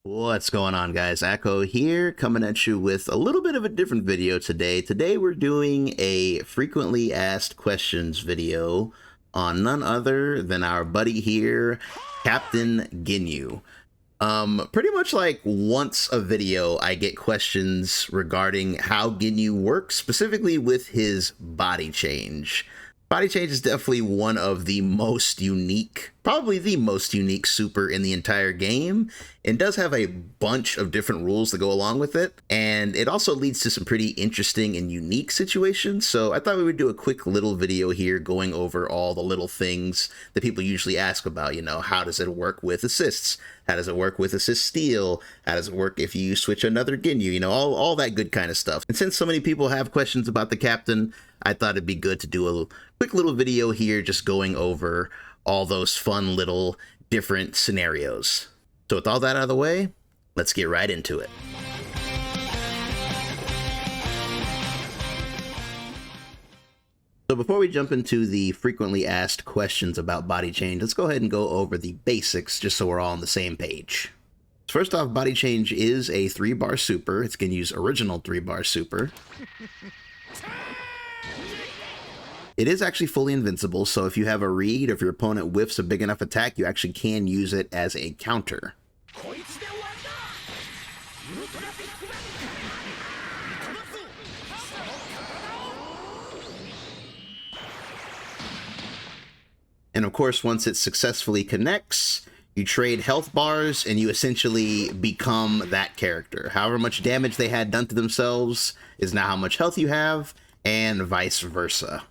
What's going on, guys? Aco here, coming at you with a little bit of a different video today. Today we're doing a frequently asked questions video on none other than our buddy here, Captain Ginyu. Pretty much like once a video, I get questions regarding how Ginyu works, specifically with his body change. Body change is definitely one of the most unique, probably the most unique super in the entire game, and does have a bunch of different rules that go along with it, and it also leads to some pretty interesting and unique situations. So I thought we would do a quick little video here going over all the little things that people usually ask about. You know, how does it work with assists? How does it work with assist steal? How does it work if you switch another Ginyu? You know, all that good kind of stuff. And since so many people have questions about the captain, I thought it'd be good to do a quick little video here just going over all those fun little different scenarios. So with all that out of the way, let's get right into it. So before we jump into the frequently asked questions about body change, let's go ahead and go over the basics just so we're all on the same page. First off, body change is a 3-bar super. It's Ginyu's original 3-bar super. It is actually fully invincible, so if you have a read, or if your opponent whiffs a big enough attack, you actually can use it as a counter. And of course, once it successfully connects, you trade health bars and you essentially become that character. However much damage they had done to themselves is now how much health you have, and vice versa.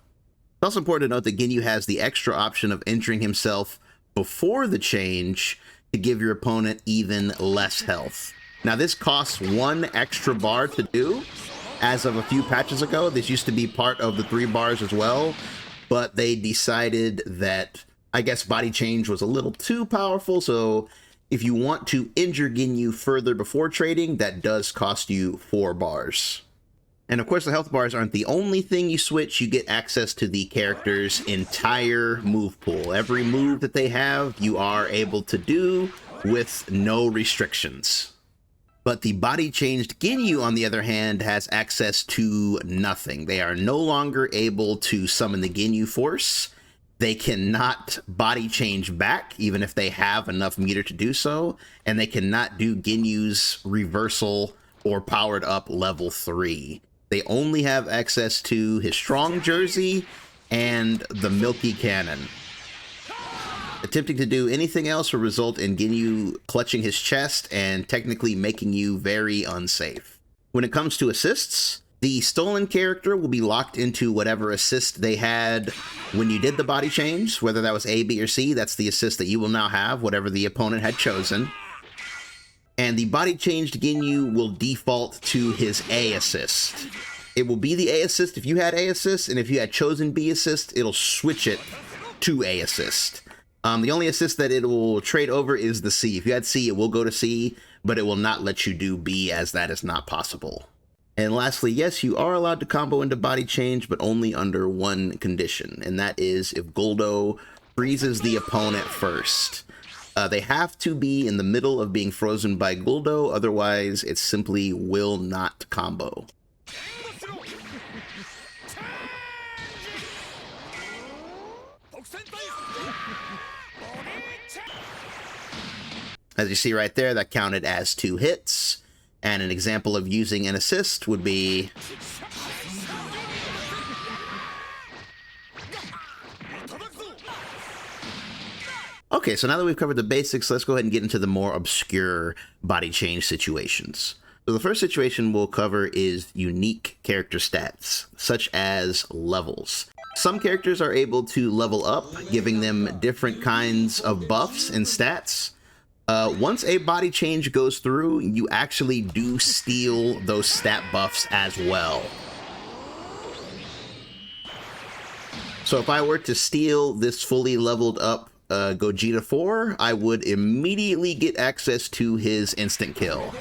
It's also important to note that Ginyu has the extra option of entering himself before the change to give your opponent even less health. Now, this costs 1 extra bar to do. As of a few patches ago, this used to be part of the 3 bars as well, but they decided that, I guess, body change was a little too powerful, so if you want to injure Ginyu further before trading, that does cost you 4 bars. And of course, the health bars aren't the only thing you switch. You get access to the character's entire move pool. Every move that they have, you are able to do with no restrictions. But the body changed Ginyu, on the other hand, has access to nothing. They are no longer able to summon the Ginyu force. They cannot body change back, even if they have enough meter to do so. And they cannot do Ginyu's reversal or powered up level 3. They only have access to his strong jersey and the milky cannon. Attempting to do anything else will result in Ginyu clutching his chest and technically making you very unsafe. When it comes to assists, the stolen character will be locked into whatever assist they had when you did the body change, whether that was A, B, or C. That's the assist that you will now have, whatever the opponent had chosen. And the body changed Ginyu will default to his A assist. It will be the A assist if you had A assist, and if you had chosen B assist, it'll switch it to A assist. The only assist that it will trade over is the C. If you had C, it will go to C, but it will not let you do B, as that is not possible. And lastly, yes, you are allowed to combo into body change, but only under one condition, and that is if Guldo freezes the opponent first. They have to be in the middle of being frozen by Guldo, otherwise it simply will not combo. As you see right there, that counted as 2 hits, and an example of using an assist would be okay, so now that we've covered the basics, let's go ahead and get into the more obscure body change situations. So the first situation we'll cover is unique character stats, such as levels. Some characters are able to level up, giving them different kinds of buffs and stats. Once a body change goes through, you actually do steal those stat buffs as well. So if I were to steal this fully leveled up Gogeta 4, I would immediately get access to his instant kill.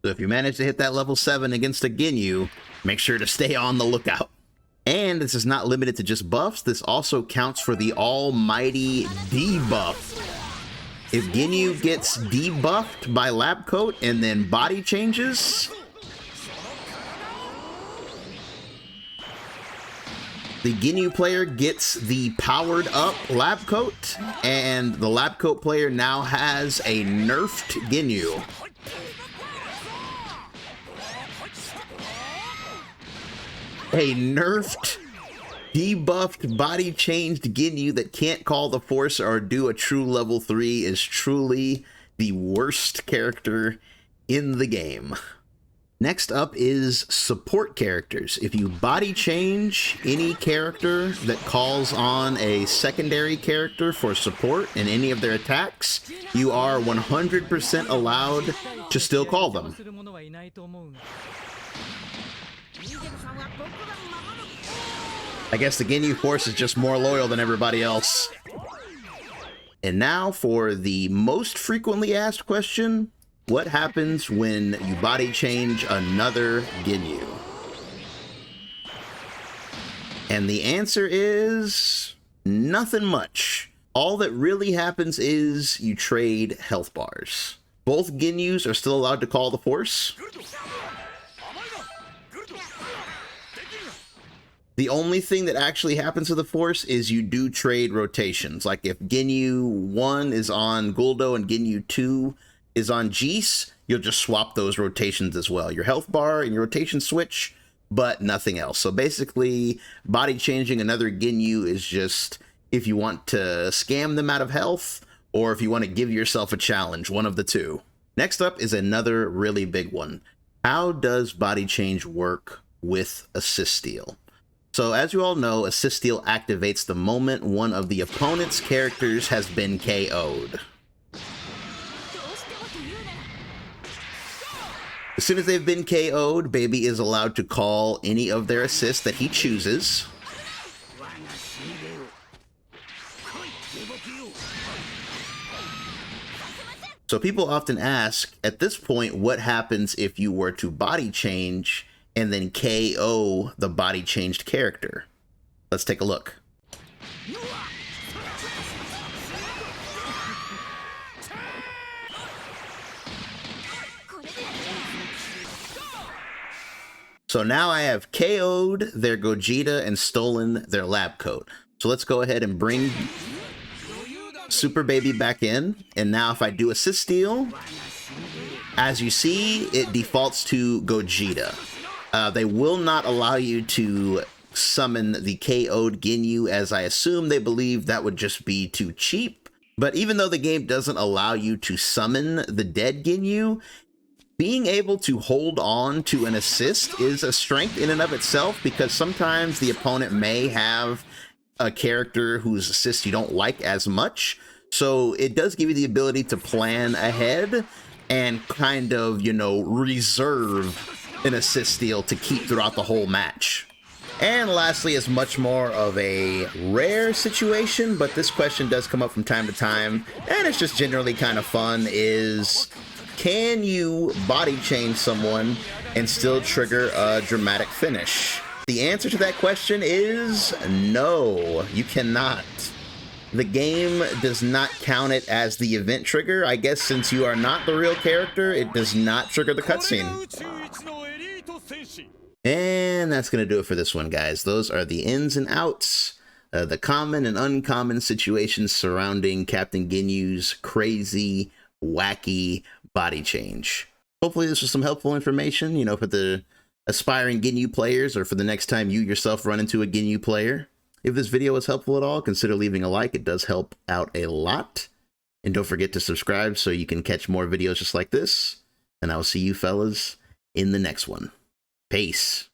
So if you manage to hit that level 7 against a Ginyu, make sure to stay on the lookout. And And this is not limited to just buffs. This also counts for the almighty debuff. If Ginyu gets debuffed by lab coat and then body changes, the Ginyu player gets the powered up lab coat, and the lab coat player now has a nerfed Ginyu. A nerfed, debuffed, body changed Ginyu that can't call the force or do a true level 3 is truly the worst character in the game. Next up is support characters. If you body change any character that calls on a secondary character for support in any of their attacks, you are 100% allowed to still call them. I guess the Ginyu force is just more loyal than everybody else. And now for the most frequently asked question, what happens when you body change another Ginyu? And the answer is nothing much. All that really happens is you trade health bars. Both Ginyus are still allowed to call the force. The only thing that actually happens to the force is you do trade rotations. Like if Ginyu 1 is on Guldo and Ginyu 2 is on Jis, you'll just swap those rotations as well. Your health bar and your rotation switch, but nothing else. So basically, body changing another Ginyu is just if you want to scam them out of health, or if you want to give yourself a challenge, one of the two. Next up is another really big one. How does body change work with assist steal? So as you all know, assist steal activates the moment one of the opponent's characters has been KO'd. As soon as they've been KO'd, Baby is allowed to call any of their assists that he chooses. So people often ask, at this point, what happens if you were to body change and then KO the body changed character? Let's take a look. So now I have KO'd their Gogeta and stolen their lab coat. So let's go ahead and bring Super Baby back in. And now if I do assist steal, as you see, it defaults to Gogeta. They will not allow you to summon the KO'd Ginyu, as I assume they believe that would just be too cheap. But even though the game doesn't allow you to summon the dead Ginyu, being able to hold on to an assist is a strength in and of itself, because sometimes the opponent may have a character whose assist you don't like as much. So it does give you the ability to plan ahead and kind of, you know, reserve an assist steal to keep throughout the whole match. And lastly, is much more of a rare situation, but this question does come up from time to time, and it's just generally kind of fun, is can you body change someone and still trigger a dramatic finish? The answer to that question is no, you cannot. The game does not count it as the event trigger. I guess since you are not the real character, it does not trigger the cutscene. And that's going to do it for this one, guys. Those are the ins and outs, the common and uncommon situations surrounding Captain Ginyu's crazy, wacky body change. Hopefully this was some helpful information, you know, for the aspiring Ginyu players, or for the next time you yourself run into a Ginyu player. If this video was helpful at all, consider leaving a like. It does help out a lot. And don't forget to subscribe so you can catch more videos just like this. And I will see you fellas in the next one. Peace.